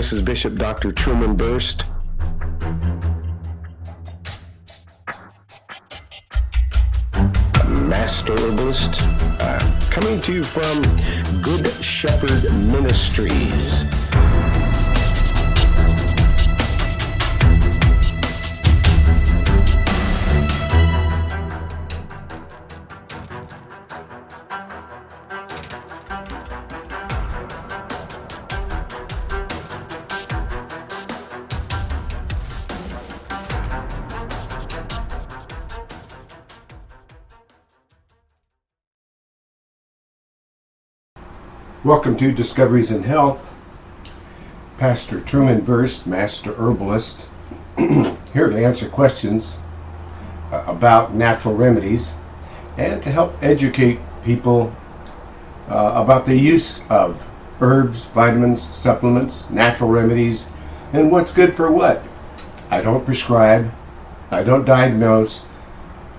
This is Bishop Dr. Truman Burst. Master Herbalist, coming to you from Good Shepherd Ministries. Welcome to Discoveries in Health. Pastor Truman Burst, Master Herbalist, here to answer questions about natural remedies and to help educate people about the use of herbs, vitamins, supplements, natural remedies, and what's good for what. I don't prescribe, I don't diagnose,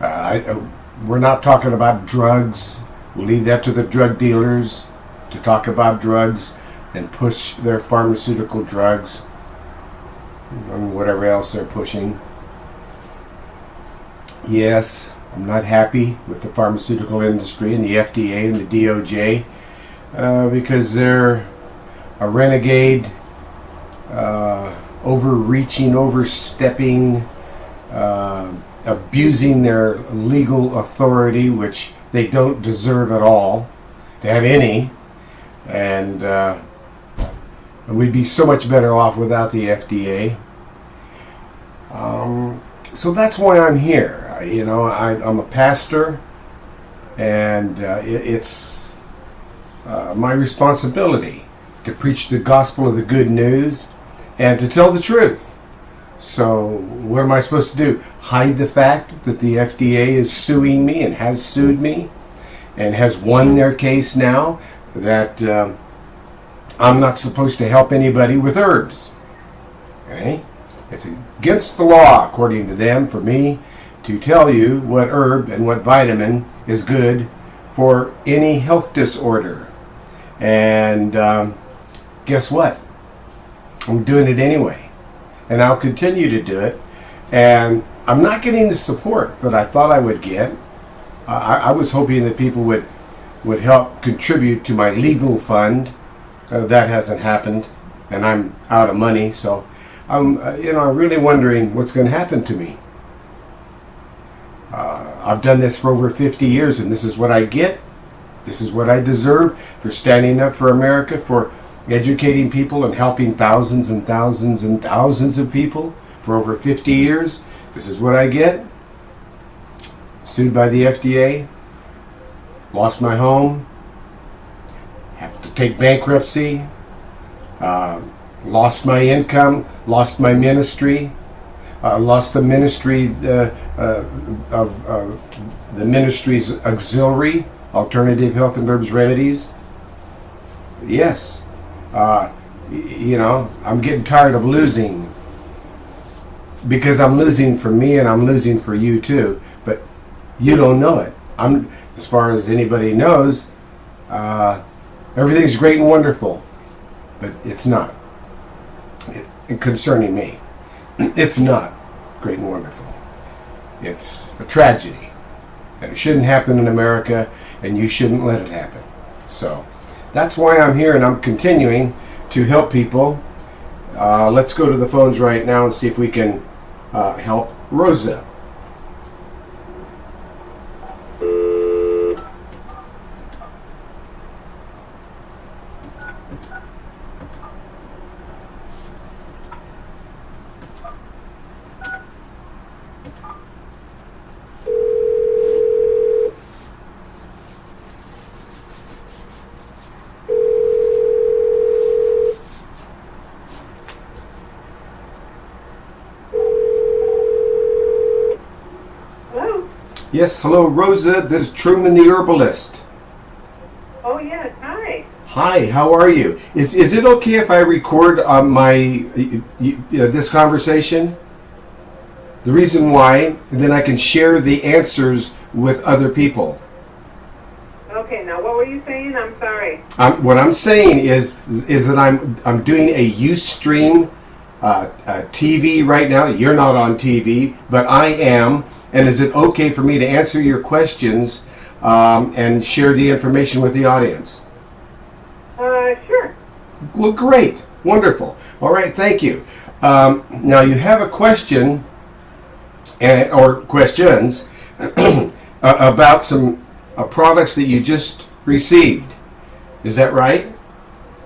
we're not talking about drugs. We'll leave that to the drug dealers to talk about drugs and push their pharmaceutical drugs and whatever else they're pushing. Yes, I'm not happy with the pharmaceutical industry and the FDA and the DOJ because they're a renegade, overreaching, overstepping, abusing their legal authority, which they don't deserve at all to have any. And we'd be so much better off without the FDA. So that's why I'm here. You know, I'm a pastor, and it's my responsibility to preach the gospel of the good news and to tell the truth. So what am I supposed to do? Hide the fact that the FDA is suing me and has sued me and has won their case now? That I'm not supposed to help anybody with herbs. Okay? It's against the law, according to them, for me to tell you what herb and what vitamin is good for any health disorder. And guess what? I'm doing it anyway. And I'll continue to do it. And I'm not getting the support that I thought I would get. I was hoping that people would help contribute to my legal fund. That hasn't happened, and I'm out of money, so I'm really wondering what's going to happen to me. I've done this for over 50 years, and this is what I get. This is what I deserve for standing up for America, for educating people and helping thousands and thousands and thousands of people for over 50 years. This is what I get. Sued by the FDA. Lost my home, have to take bankruptcy, lost my income, lost my ministry, lost the ministry of the ministry's auxiliary, Alternative Health and Herbs Remedies. Yes, I'm getting tired of losing because I'm losing for me and I'm losing for you too, but you don't know it. As far as anybody knows, everything's great and wonderful, but it's not. Concerning me, it's not great and wonderful. It's a tragedy, and it shouldn't happen in America, and you shouldn't let it happen. So that's why I'm here, and I'm continuing to help people. Let's go to the phones right now and see if we can help Rosa. Yes, hello, Rosa. This is Truman the Herbalist. Oh, yes. Hi. Hi, how are you? Is it okay if I record this conversation? The reason why, and then I can share the answers with other people. Okay, now what were you saying? I'm sorry. What I'm saying is that I'm doing a Ustream TV right now. You're not on TV, but I am. And is it okay for me to answer your questions and share the information with the audience? Sure. Well, great. Wonderful. All right, thank you. Now you have a question or questions about some products that you just received. Is that right?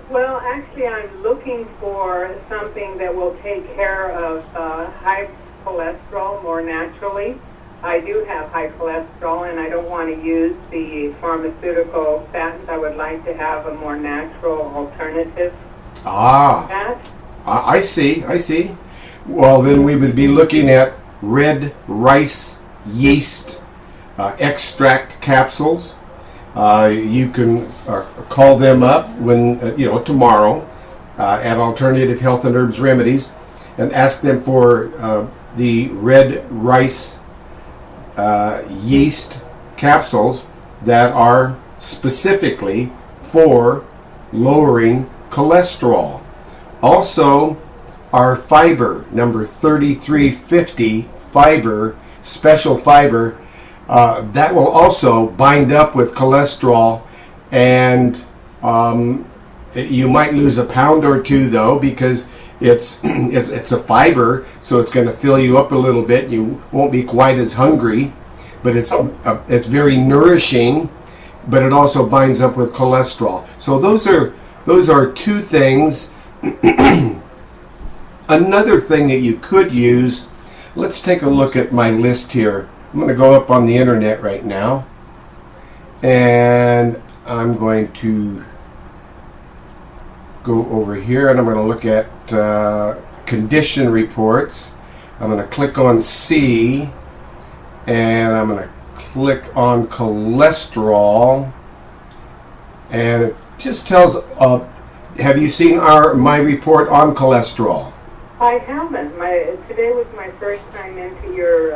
Well, actually, I'm looking for something that will take care of high cholesterol more naturally. I do have high cholesterol, and I don't want to use the pharmaceutical statins. I would like to have a more natural alternative. I see. Well, then we would be looking at red rice yeast extract capsules. You can call them up when tomorrow at Alternative Health and Herbs Remedies and ask them for the red rice yeast capsules that are specifically for lowering cholesterol. Also, our fiber, number 3350 fiber, special fiber, that will also bind up with cholesterol, and you might lose a pound or two though, because it's a fiber, so it's going to fill you up a little bit. You won't be quite as hungry, but it's very nourishing, but it also binds up with cholesterol. So those are two things. Another thing that you could use, let's take a look at my list here. I'm going to go up on the internet right now, and I'm going to go over here, and I'm going to look at condition reports. I'm going to click on C, and I'm going to click on cholesterol, and it just tells, have you seen my report on cholesterol? I haven't. Today was my first time into your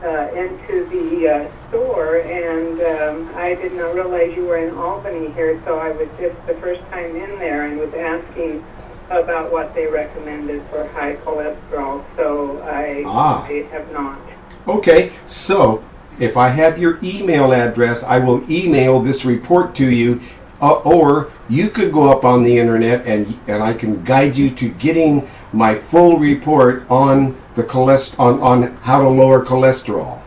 into the store, and I did not realize you were in Albany here, so I was just the first time in there and was asking about what they recommended for high cholesterol, so I have not. Okay, so if I have your email address, I will email this report to you, or you could go up on the internet and I can guide you to getting my full report on the on how to lower cholesterol.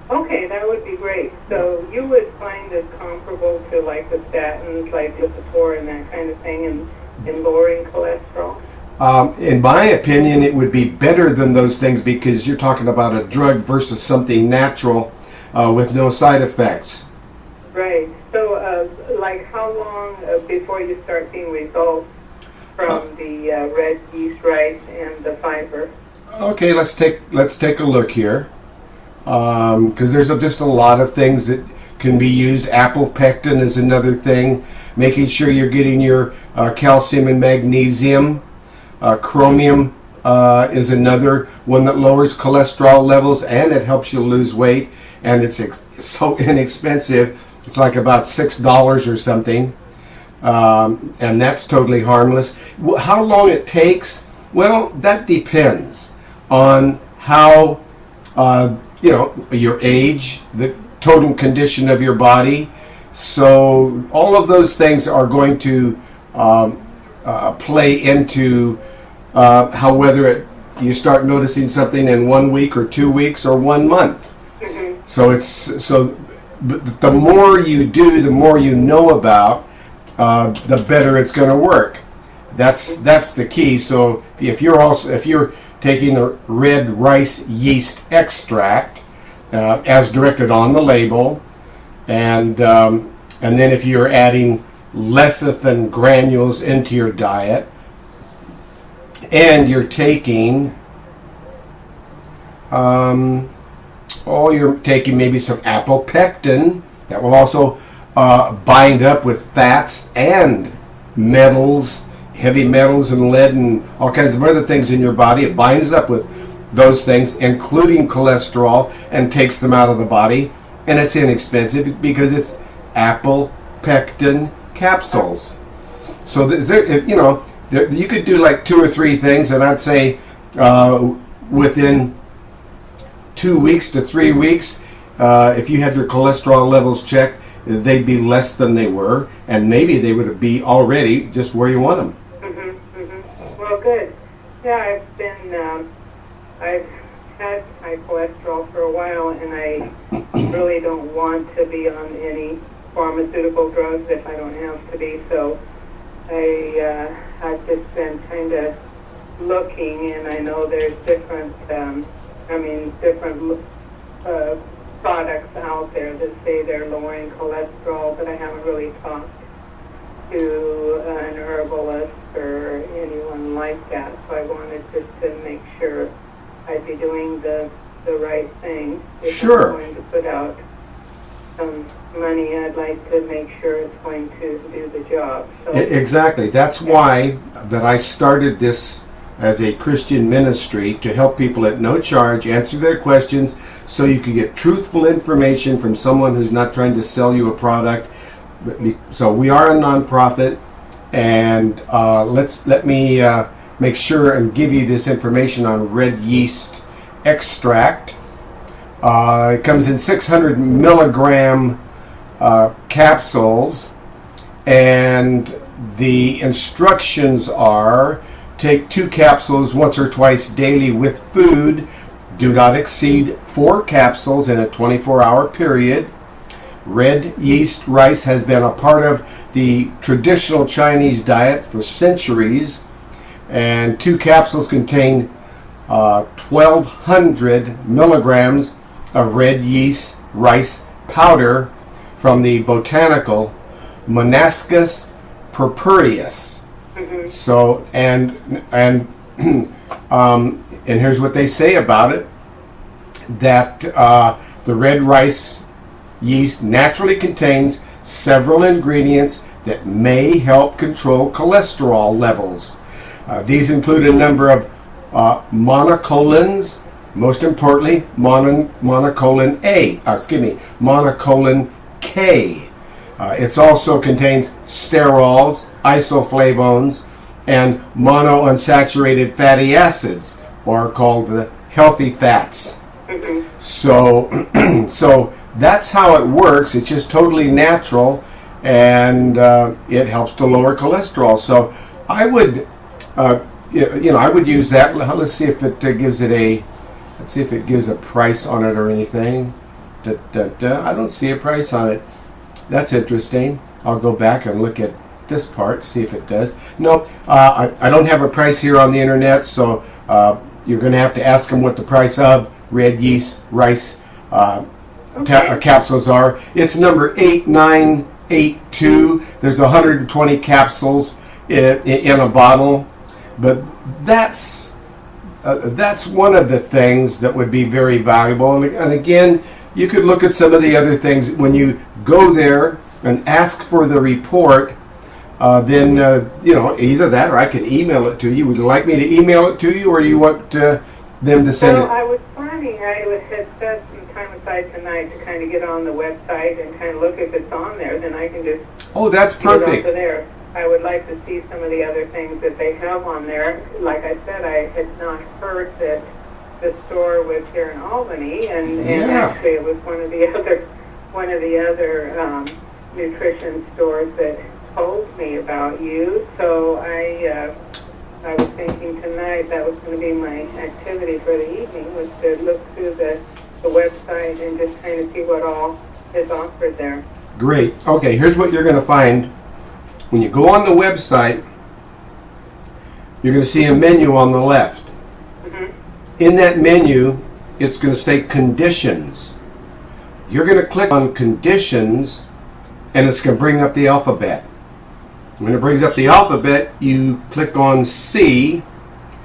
Okay, that would be great. So you would find this comparable to like the statins, like Lipitor and that kind of thing, in lowering cholesterol? In my opinion, it would be better than those things, because you're talking about a drug versus something natural with no side effects. Right. So, like, how long before you start seeing results from the red yeast rice and the fiber? Okay, let's take a look here, because there's just a lot of things that can be used. Apple pectin is another thing. Making sure you're getting your calcium and magnesium. Chromium is another one that lowers cholesterol levels, and it helps you lose weight. And it's so inexpensive. It's like about $6 or something, and that's totally harmless. How long it takes? Well, that depends on how your age, the total condition of your body. So all of those things are going to play into how whether you start noticing something in 1 week or 2 weeks or 1 month. So but the more you do, the more you know about, the better it's going to work. That's the key. So if you're taking a red rice yeast extract as directed on the label, and then if you're adding lecithin granules into your diet, and you're taking you're taking maybe some apple pectin, that will also bind up with fats and metals, heavy metals and lead and all kinds of other things in your body. It binds up with those things, including cholesterol, and takes them out of the body. And it's inexpensive because apple pectin capsules. So you could do like 2 or 3 things, and I'd say within 2 weeks to 3 weeks, if you had your cholesterol levels checked, they'd be less than they were, and maybe they would be already just where you want them. Well, good. Yeah, I've had high cholesterol for a while, and I really don't want to be on any pharmaceutical drugs if I don't have to be. So I've just been kind of looking, and I know there's different products out there that say they're lowering cholesterol, but I haven't really talked to an herbalist or anyone like that. So I wanted just to make sure I'd be doing the right thing. If Sure. I'm going to put out some money, I'd like to make sure it's going to do the job. So Exactly. That's why that I started this as a Christian ministry, to help people at no charge answer their questions, so you can get truthful information from someone who's not trying to sell you a product. So we are a nonprofit, and let me make sure and give you this information on red yeast extract. It comes in 600 milligram capsules, and the instructions are: take 2 capsules once or twice daily with food. Do not exceed 4 capsules in a 24-hour period. Red yeast rice has been a part of the traditional Chinese diet for centuries, and 2 capsules contain 1,200 milligrams of red yeast rice powder from the botanical Monascus purpureus. So and here's what they say about it: that the red rice yeast naturally contains several ingredients that may help control cholesterol levels. These include a number of monocolins, most importantly monocolin K. It also contains sterols, isoflavones, and monounsaturated fatty acids, or called the healthy fats. So that's how it works. It's just totally natural, and it helps to lower cholesterol. So I would, I would use that. Let's see if it gives a price on it or anything. I don't see a price on it. That's interesting. I'll go back and look at this part, see if it does. No, I don't have a price here on the internet, so you're going to have to ask them what the price of red yeast rice capsules are. It's number 8982. There's 120 capsules in a bottle, but that's one of the things that would be very valuable. And again, you could look at some of the other things. When you go there and ask for the report, then either that, or I can email it to you. Would you like me to email it to you, or do you want them to send it? I was planning. I had set some time aside tonight to kind of get on the website and kind of look if it's on there. Then I can just that's perfect. get onto there. I would like to see some of the other things that they have on there. Like I said, I had not heard that the store was here in Albany, and actually it was one of the other nutrition stores that told me about you. So I was thinking tonight that was going to be my activity for the evening, was to look through the website and just kind of see what all is offered there. Great. Okay, here's what you're going to find. When you go on the website, you're going to see a menu on the left. In that menu, it's going to say conditions. You're going to click on conditions, and it's going to bring up the alphabet. When it brings up the alphabet, you click on C.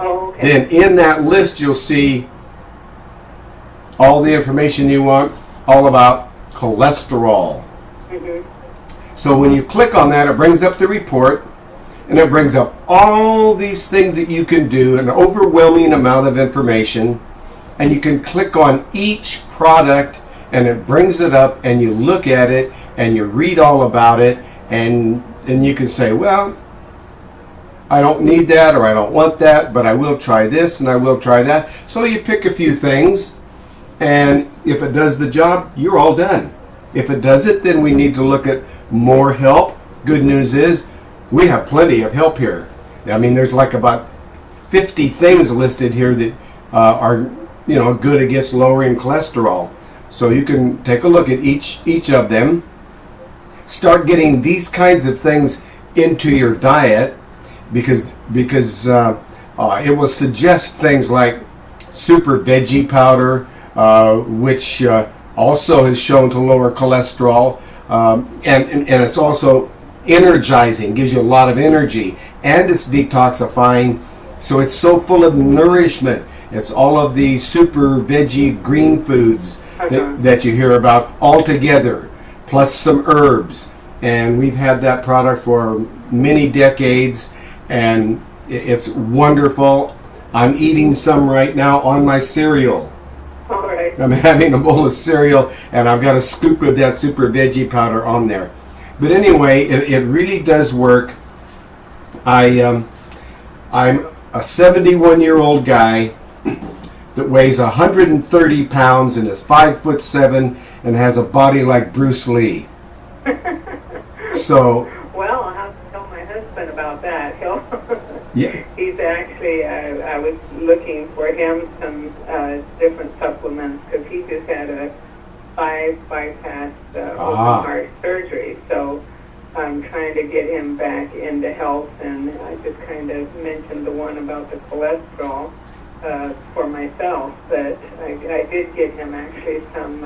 Oh, okay. Then in that list, you'll see all the information you want, all about cholesterol. So when you click on that, it brings up the report, and it brings up all these things that you can do, an overwhelming amount of information, and you can click on each product, and it brings it up, and you look at it, and you read all about it, and you can say, well, I don't need that, or I don't want that, but I will try this and I will try that. So you pick a few things, and if it does the job, you're all done. If it doesn't, then we need to look at more help. Good news is we have plenty of help here. I mean, there's like about 50 things listed here that are, you know, good against lowering cholesterol. So you can take a look at each of them. Start getting these kinds of things into your diet, because it will suggest things like super veggie powder, which also is shown to lower cholesterol, and it's also energizing, gives you a lot of energy, and it's detoxifying. So it's so full of nourishment. It's all of the super veggie green foods that you hear about all together, plus some herbs. And we've had that product for many decades, and it's wonderful. I'm eating some right now on my cereal. All right. I'm having a bowl of cereal, and I've got a scoop of that super veggie powder on there. But anyway, it really does work. I'm a 71-year-old guy that weighs 130 pounds and is 5'7" and has a body like Bruce Lee. So. Well, I'll have to tell my husband about that. Yeah. He's actually, I was looking for him some different supplements, because he just had a bypass open heart surgery. So I'm trying to get him back into health, and I just kind of mentioned the one about the cholesterol for myself. But I did get him actually some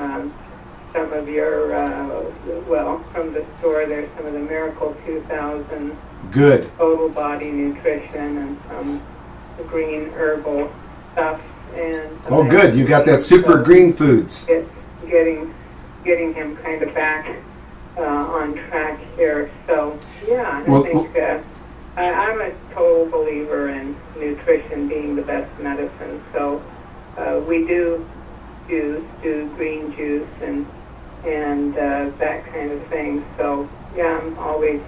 of your, from the store, there's some of the Miracle 2000 good total body nutrition and some green herbal stuff. And oh, good. You got that super green foods. Getting him kind of back on track here. So, yeah, Well, I think I'm a total believer in nutrition being the best medicine. So we do green juice and that kind of thing. So, yeah, I'm always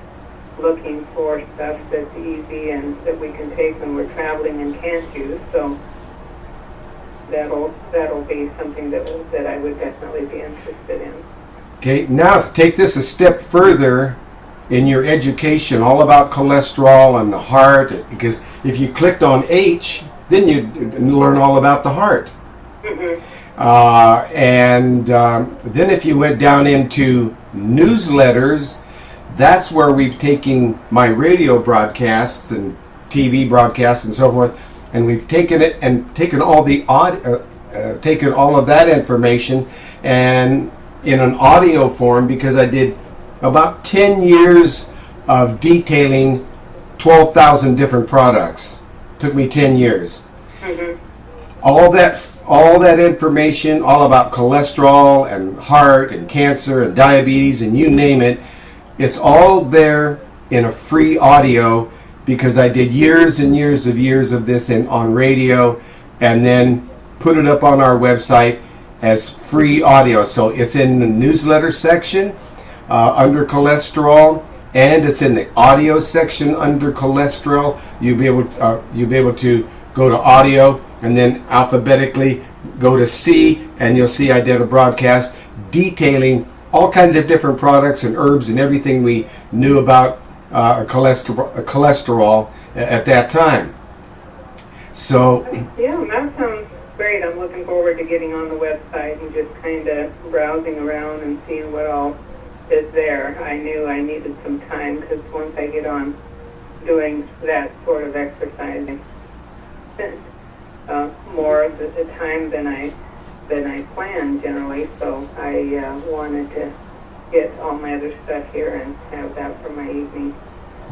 looking for stuff that's easy and that we can take when we're traveling and can't use. So that'll be something that I would definitely be interested in. Okay, now to take this a step further in your education, all about cholesterol and the heart, because if you clicked on H, then you learn all about the heart. Mm-hmm. Then if you went down into newsletters, that's where we've taken my radio broadcasts and TV broadcasts and so forth, and we've taken it and taken all taken all of that information and in an audio form, because I did about 10 years of detailing 12,000 different products. Took me 10 years. Mm-hmm. All that information, all about cholesterol and heart and cancer and diabetes and you name it, it's all there in a free audio, because I did years and years of this on radio, and then put it up on our website as free audio. So it's in the newsletter section under cholesterol, and it's in the audio section under cholesterol. You'll be able to go to audio, and then alphabetically go to C, and you'll see I did a broadcast detailing all kinds of different products and herbs and everything we knew about cholesterol at that time. So yeah, that sounds great. I'm looking forward to getting on the website and just kind of browsing around and seeing what all is there. I knew I needed some time, because once I get on doing that sort of exercising, more of the time than I planned generally. So I wanted to get all my other stuff here and have that for my evening.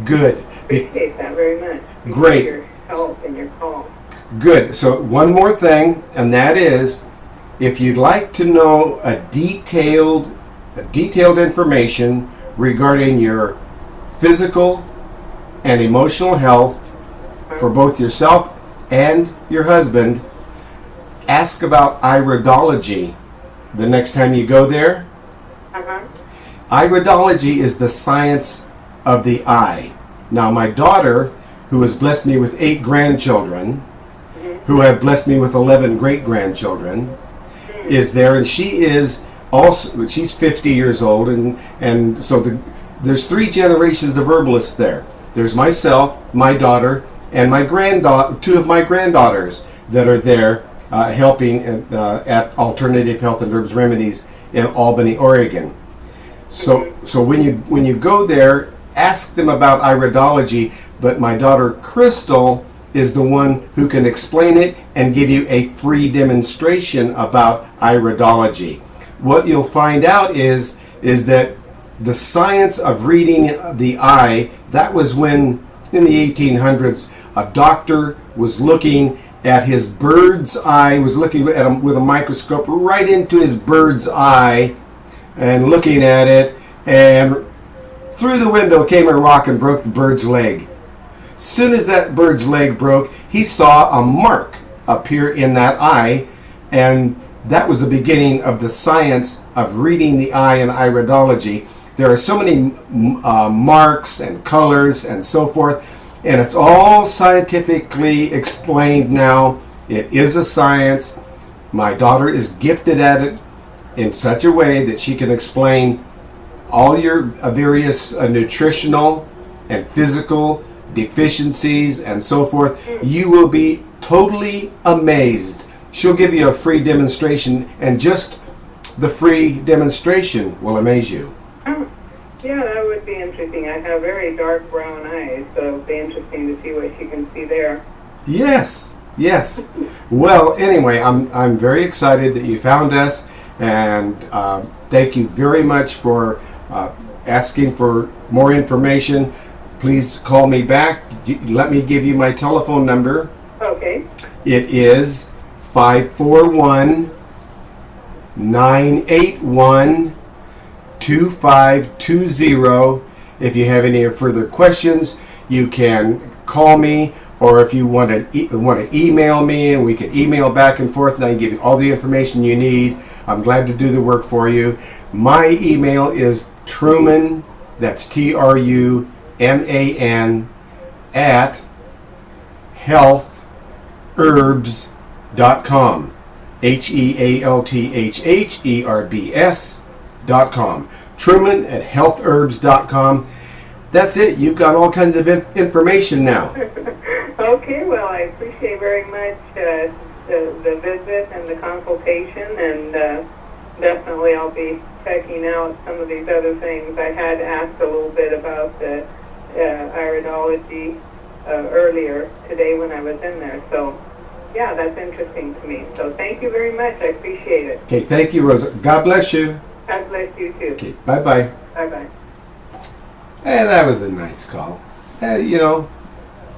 good. Appreciate that very much. Appreciate Great. your help and your call. Good. So one more thing, and that is, if you'd like to know a detailed information regarding your physical and emotional health for both yourself and your husband, ask about iridology the next time you go there. Uh-huh. Iridology is the science of the eye. Now, my daughter, who has blessed me with 8 grandchildren, who have blessed me with 11 great-grandchildren, is there, and she is also, she's 50 years old, and so there's 3 generations of herbalists there. There's myself, my daughter, and my 2 of my granddaughters that are there helping at Alternative Health and Herbs Remedies in Albany, Oregon. So when you go there, ask them about iridology, but my daughter Crystal is the one who can explain it and give you a free demonstration about iridology. What you'll find out is that the science of reading the eye, that was when in the 1800s a doctor was looking at his bird's eye, was looking at him with a microscope right into his bird's eye and looking at it, and through the window came a rock and broke the bird's leg. Soon as that bird's leg broke, he saw a mark appear in that eye, and that was the beginning of the science of reading the eye and iridology. There are so many marks and colors and so forth, and it's all scientifically explained now. It is a science. My daughter is gifted at it in such a way that she can explain all your various nutritional and physical deficiencies and so forth. You will be totally amazed. She'll give you a free demonstration, and just the free demonstration will amaze you. Oh, yeah, that would be interesting. I have very dark brown eyes, so it'll be interesting to see what she can see there. Yes, yes. Well, anyway, I'm very excited that you found us, and thank you very much for asking for more information. Please call me back. Let me give you my telephone number. Okay. It is 541-981-2520. If you have any further questions, you can call me, or if you want to email me, and we can email back and forth, and I can give you all the information you need. I'm glad to do the work for you. My email is Truman, that's TRUMAN, at healtherbs.com. HEALTHHERBS.com. Truman at healtherbs.com. That's it. You've got all kinds of information now. Okay, well, I appreciate very much the visit and the consultation, and definitely I'll be checking out some of these other things. I had asked a little bit about the iridology earlier today when I was in there, so yeah, that's interesting to me. So thank you very much. I appreciate it. Okay, thank you, Rosa. God bless you. God bless you too. Okay, bye-bye. Bye-bye. Hey, that was a nice call. You know,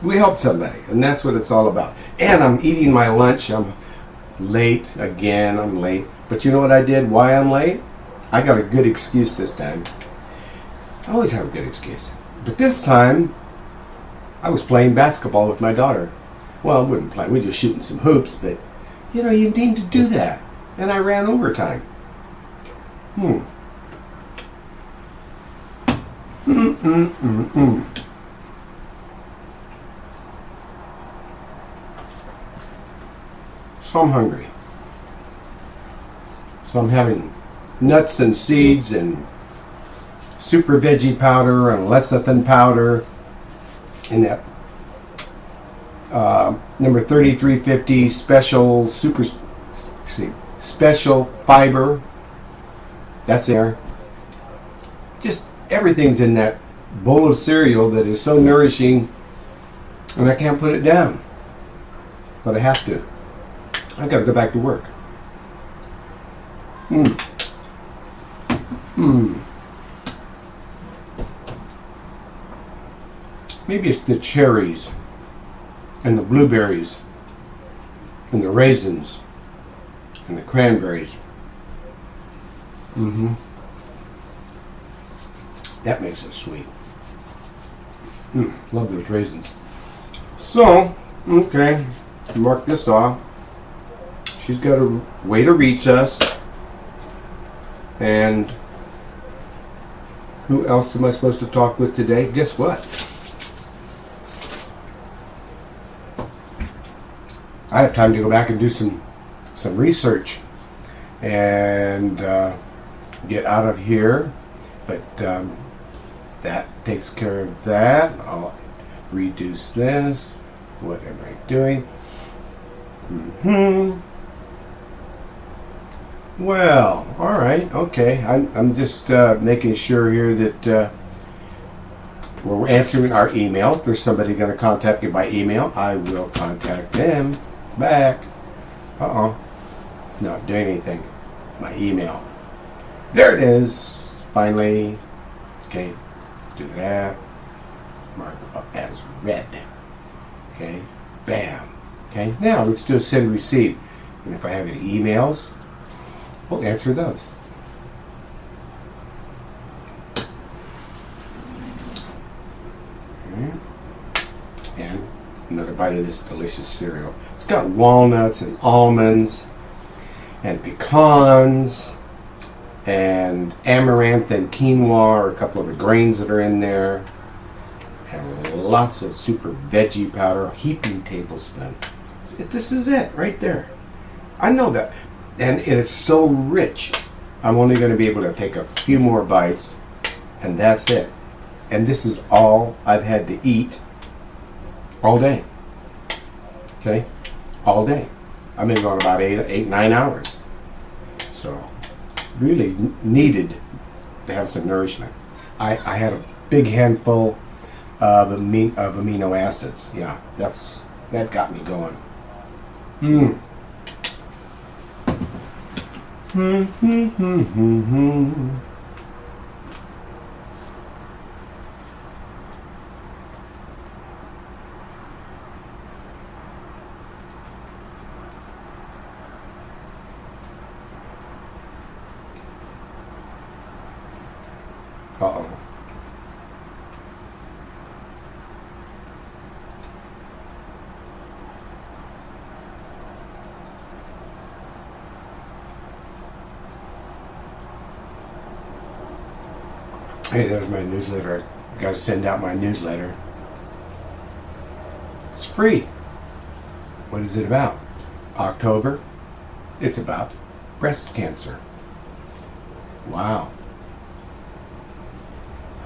we helped somebody, and that's what it's all about. And I'm eating my lunch. I'm late again. I'm late. But you know what I did? Why I'm late? I got a good excuse this time. I always have a good excuse. But this time, I was playing basketball with my daughter. Well, I wouldn't play. We were just shooting some hoops, but, you know, you need to do that. And I ran overtime. So I'm hungry. So I'm having nuts and seeds and super veggie powder and lecithin powder and that number 3350 special fiber. That's there. Just everything's in that bowl of cereal that is so nourishing, and I can't put it down. But I have to. I got to go back to work. Maybe it's the cherries and the blueberries and the raisins and the cranberries. That makes it sweet. Love those raisins. So, okay, mark this off. She's got a way to reach us, and Who else am I supposed to talk with today? Guess what? I have time to go back and do some research and get out of here. But that takes care of that. I'll reduce this. What am I doing? Well, all right, okay. I'm just making sure here that we're answering our email. If there's somebody going to contact me by email, I will contact them back. It's not doing anything. My email. There it is. Finally. Okay. Do that. Mark up as read. Okay. Bam. Okay. Now let's do a send receive. And if I have any emails, we'll answer those. And another bite of this delicious cereal. It's got walnuts and almonds and pecans and amaranth and quinoa are a couple of the grains that are in there. And lots of super veggie powder, a heaping tablespoon. This is it right there. I know that. And it is so rich. I'm only going to be able to take a few more bites and that's it. And this is all I've had to eat all day. Okay? All day. I've been going about 9 hours. So, really needed to have some nourishment. I had a big handful of amino acids. Yeah, that got me going. Uh-oh. Hey, there's my newsletter. I gotta send out my newsletter. It's free. What is it about? October. It's about breast cancer. Wow.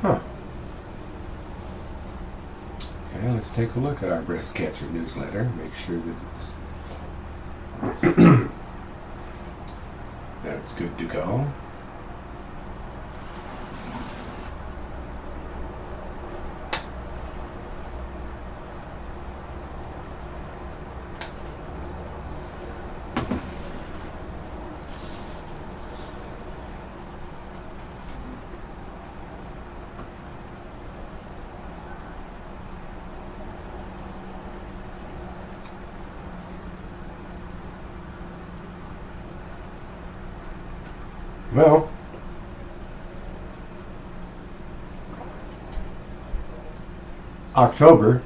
Huh. Okay, let's take a look at our breast cancer newsletter. Make sure that it's good to go. Well, October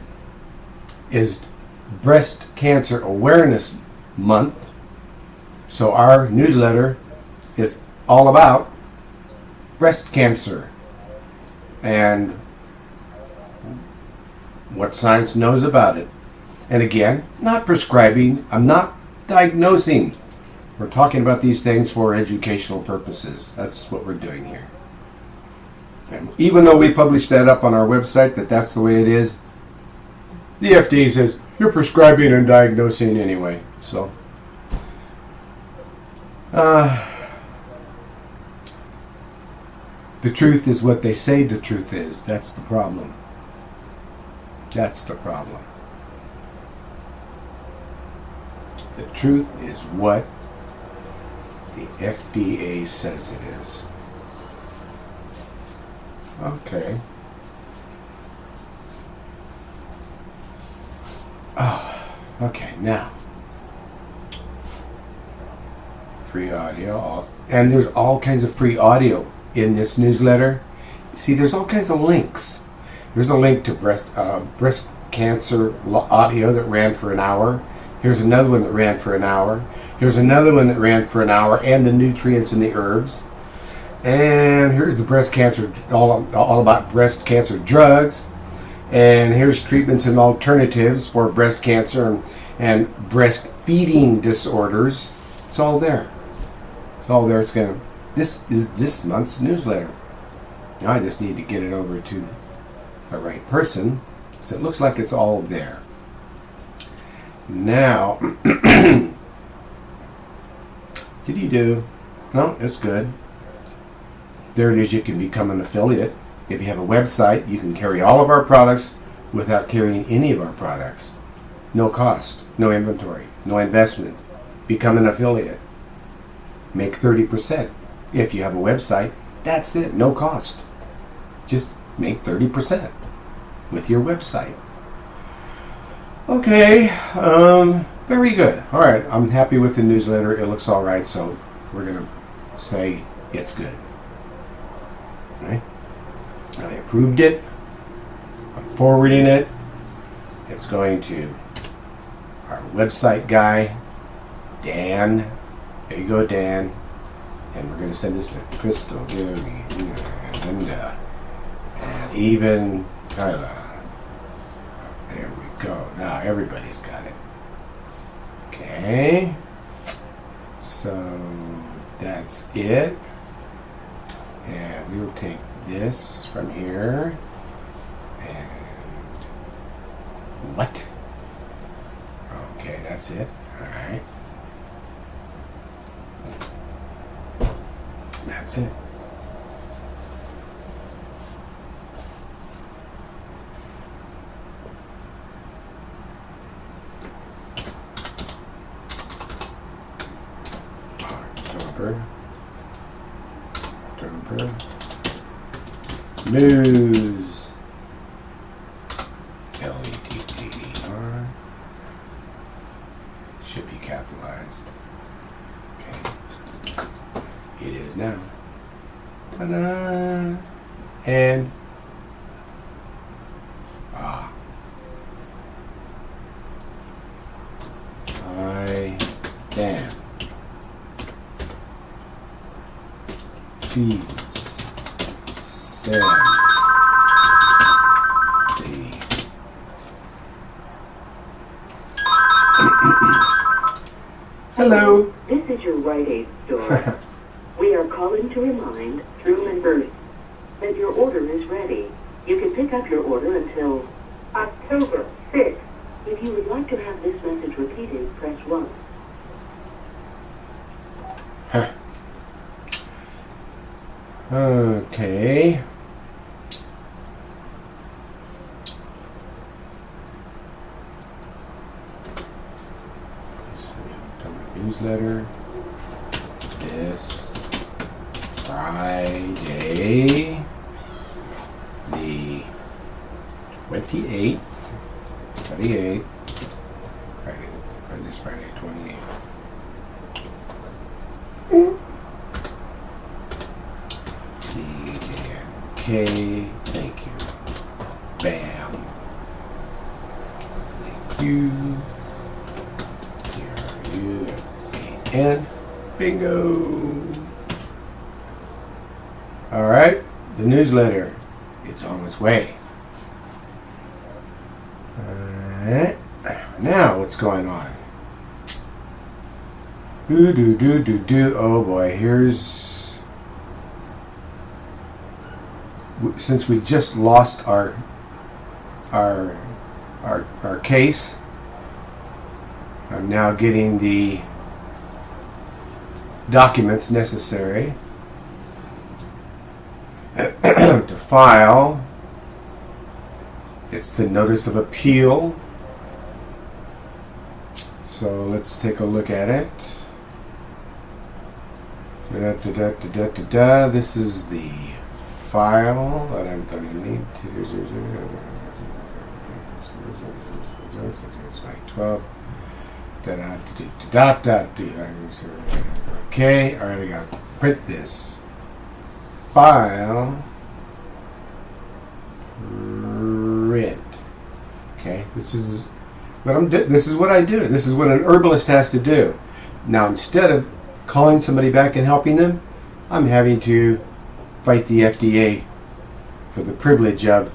is Breast Cancer Awareness Month, so our newsletter is all about breast cancer and what science knows about it. And again, not prescribing, I'm not diagnosing. We're talking about these things for educational purposes. That's what we're doing here. And even though we published that up on our website, that's the way it is, the FDA says you're prescribing and diagnosing anyway. So, the truth is what they say the truth is. That's the problem. That's the problem. The truth is what the FDA says it is. Okay. Oh, okay, now. Free audio. And there's all kinds of free audio in this newsletter. See, there's all kinds of links. There's a link to breast cancer audio that ran for an hour. Here's another one that ran for an hour. Here's another one that ran for an hour, and the nutrients in the herbs. And here's the breast cancer, all about breast cancer drugs. And here's treatments and alternatives for breast cancer and breastfeeding disorders. It's all there. It's all there. This is this month's newsletter. Now I just need to get it over to the right person. So it looks like it's all there. Now, did he do? No, it's good. There it is. You can become an affiliate. If you have a website, you can carry all of our products without carrying any of our products. No cost, no inventory, no investment. Become an affiliate. Make 30%. If you have a website, that's it. No cost. Just make 30% with your website. Okay, very good. All right, I'm happy with the newsletter. It looks all right, so we're going to say it's good. All right? I approved it. I'm forwarding it. It's going to our website guy, Dan. There you go, Dan. And we're going to send this to Crystal, Gary, and Linda, and even Kyla. There we go. Now everybody's got it. Okay. So that's it. And we will take this from here. And what? Okay, that's it. All right. That's it. October. News. Letter. Should be capitalized. Okay. It is now. Ta-da! And Dan. Please send the hello. This is your Rite Aid store. We are calling to remind, through and Bruce, that your order is ready. You can pick up your order until October 6th. If you would like to have this message repeated, press 1. Huh. Okay. Newsletter this Friday, the 28th, Friday, this Friday, 28th. DJNK, thank you. Bam. Thank you. And bingo. All right, the newsletter, it's on its way. All right, now what's going on? Oh boy, here's, since we just lost our case, I'm now getting the documents necessary to file. It's the notice of appeal. So let's take a look at it. This is the file that I'm going to need to 12. Okay, all right, I gotta print this file. Print. Okay, this is what this is what I do. This is what an herbalist has to do. Now, instead of calling somebody back and helping them, I'm having to fight the FDA for the privilege of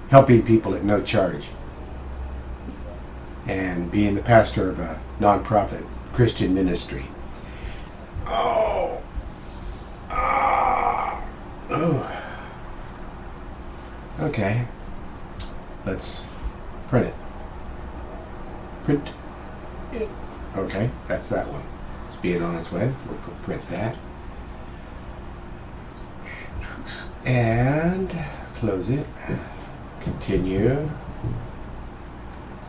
helping people at no charge and being the pastor of a nonprofit Christian ministry. Oh. Okay. Let's print it. Print it. Okay, that's that one. It's being on its way. We'll print that. And close it. Continue.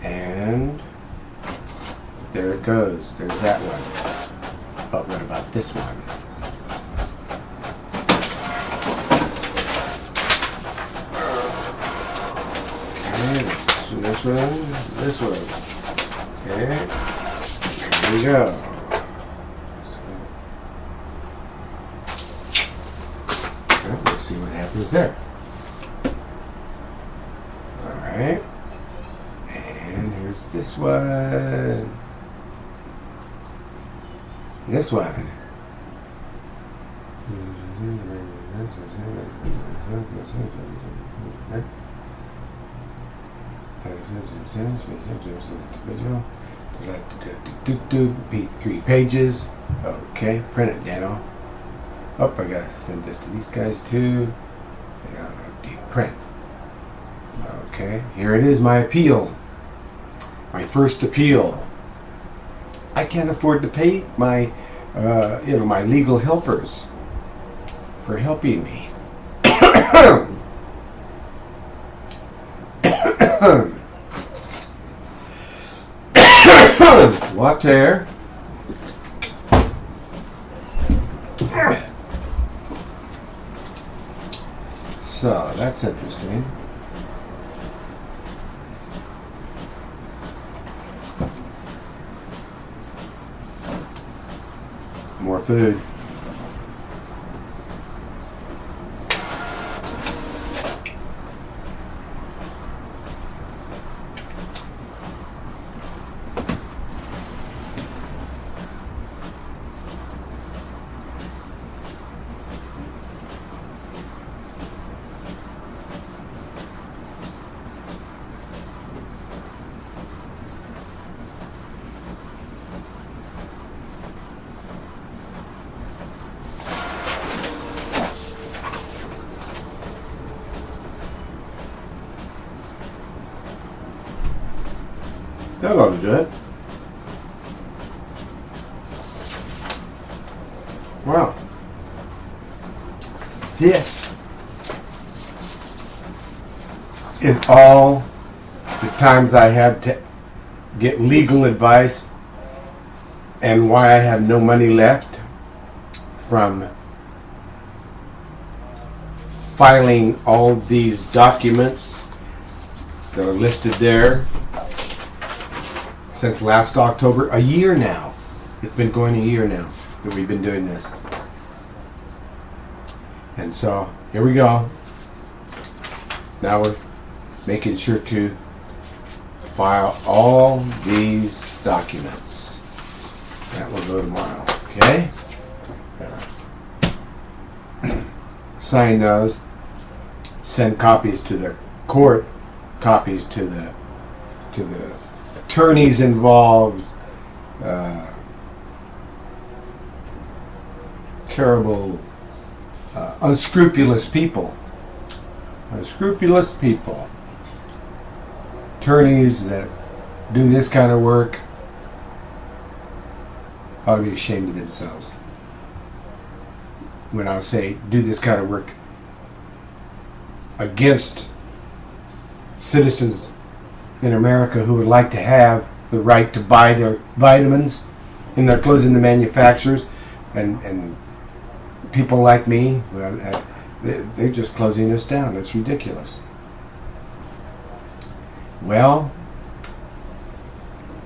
And there it goes. There's that one. But what about this one? Okay, this one. Okay, there we go. Let's see what happens there. Alright. And here's this one. This one. Beat 3 pages. Okay, print it, Dano. Oh, I gotta send this to these guys too. I gotta update print. Okay, here it is, my appeal. My first appeal. I can't afford to pay my, my legal helpers for helping me. Water. So that's interesting. More food. That ought to do it. Wow. This is all the times I had to get legal advice and why I have no money left from filing all these documents that are listed there. Since last October, a year now. It's been going a year now that we've been doing this. And so, here we go. Now we're making sure to file all these documents. That will go tomorrow, okay? Sign those. Send copies to the court, copies to the attorneys involved, terrible, unscrupulous people. Attorneys that do this kind of work ought to be ashamed of themselves. When I say do this kind of work against citizens in America who would like to have the right to buy their vitamins, and they're closing the manufacturers, and people like me, they're just closing us down. That's ridiculous. Well,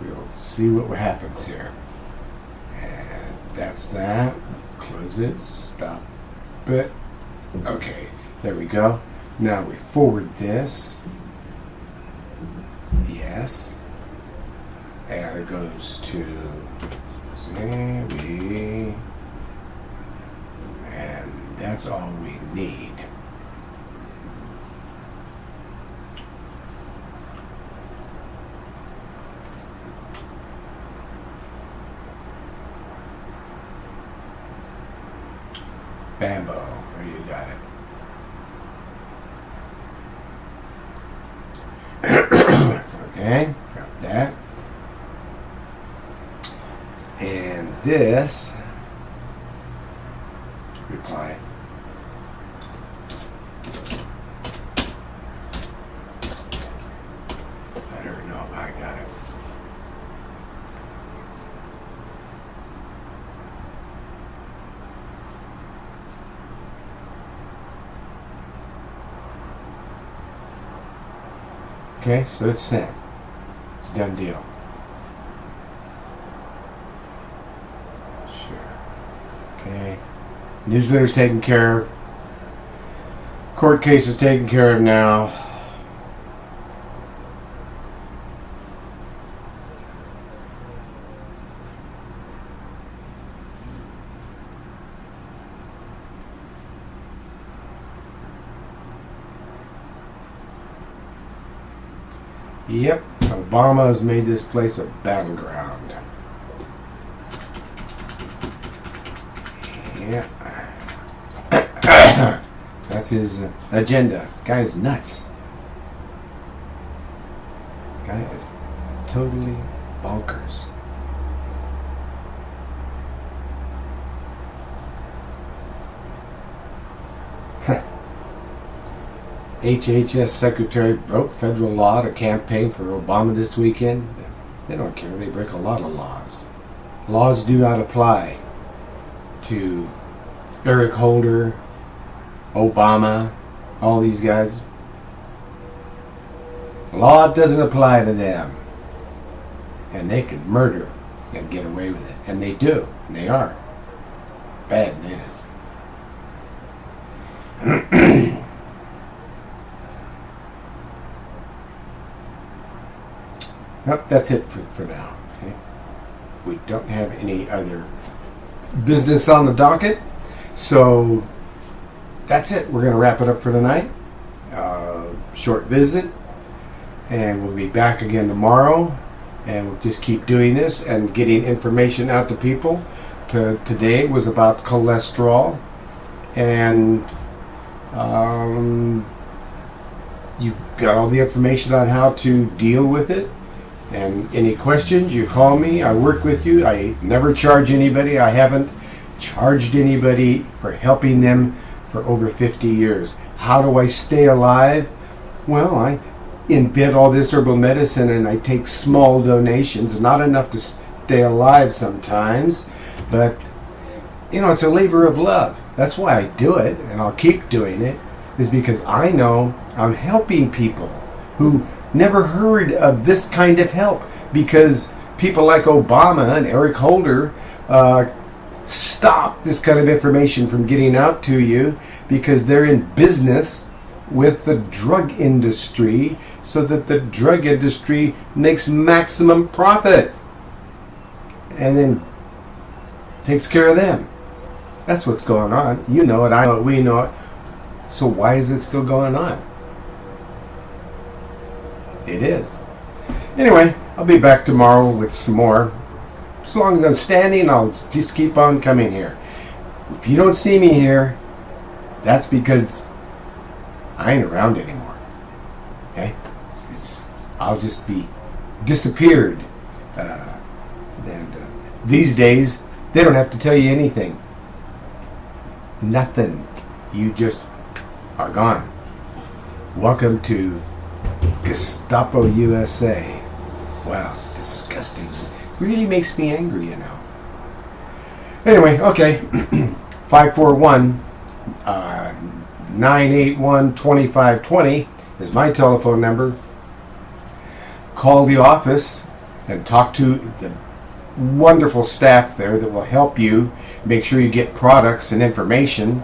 we'll see what happens here. And that's that. Close it. Stop it. Okay, there we go. Now we forward this. Yes. And it goes to ZB. And That's all we need. Bambo, there you got it. Okay, got that. And this reply. I don't know, I got it. Okay, so it's sent. It's a done deal. Sure. Okay. Newsletter's taken care of. Court case is taken care of now. Yep, Obama has made this place a battleground. Yeah. That's his agenda. The guy is nuts. The guy is totally bonkers. HHS Secretary broke federal law to campaign for Obama this weekend. They don't care. They break a lot of laws. Laws do not apply to Eric Holder, Obama, all these guys. Law doesn't apply to them. And they can murder and get away with it. And they do. And they are. Bad news. Yep, that's it for now. Okay. We don't have any other business on the docket. So that's it. We're going to wrap it up for tonight. Short visit. And we'll be back again tomorrow. And we'll just keep doing this and getting information out to people. Today was about cholesterol. And you've got all the information on how to deal with it. And any questions, you call me. I work with you. I never charge anybody. I haven't charged anybody for helping them for over 50 years. How do I stay alive? Well, I invent all this herbal medicine and I take small donations. Not enough to stay alive sometimes, but you know, it's a labor of love. That's why I do it, and I'll keep doing it, is because I know I'm helping people who never heard of this kind of help, because people like Obama and Eric Holder stop this kind of information from getting out to you because they're in business with the drug industry so that the drug industry makes maximum profit and then takes care of them. That's what's going on. You know it, I know it, we know it. So why is it still going on? It is. Anyway, I'll be back tomorrow with some more. As long as I'm standing, I'll just keep on coming here. If you don't see me here, that's because I ain't around anymore. Okay? I'll just be disappeared. These days, they don't have to tell you anything. Nothing. You just are gone. Welcome to Gestapo USA. Wow, disgusting. Really makes me angry, you know. Anyway, okay. 541 981 2520 is my telephone number. Call the office and talk to the wonderful staff there that will help you make sure you get products and information,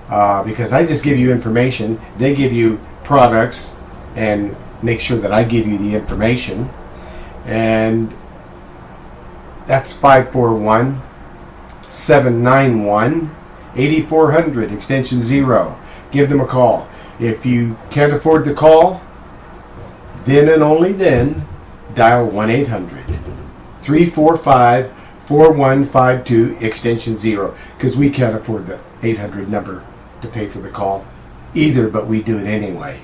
because I just give you information, they give you products and make sure that I give you the information. And that's 541 791 8400 extension 0. Give them a call. If you can't afford the call, then and only then, dial 1-800-345-4152 extension 0, because we can't afford the 800 number to pay for the call either, but we do it anyway.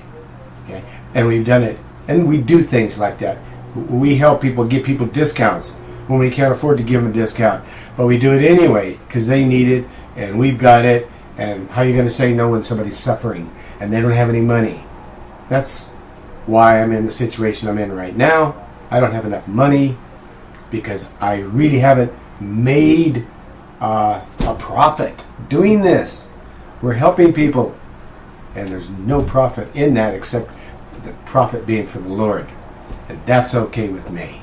Okay? And we've done it, and we do things like that. We help people, give people discounts when we can't afford to give them a discount, but we do it anyway because they need it and we've got it. And how are you going to say no when somebody's suffering and they don't have any money? That's why I'm in the situation I'm in right now. I don't have enough money because I really haven't made a profit doing this. We're helping people, and there's no profit in that except the profit being for the Lord. And that's okay with me.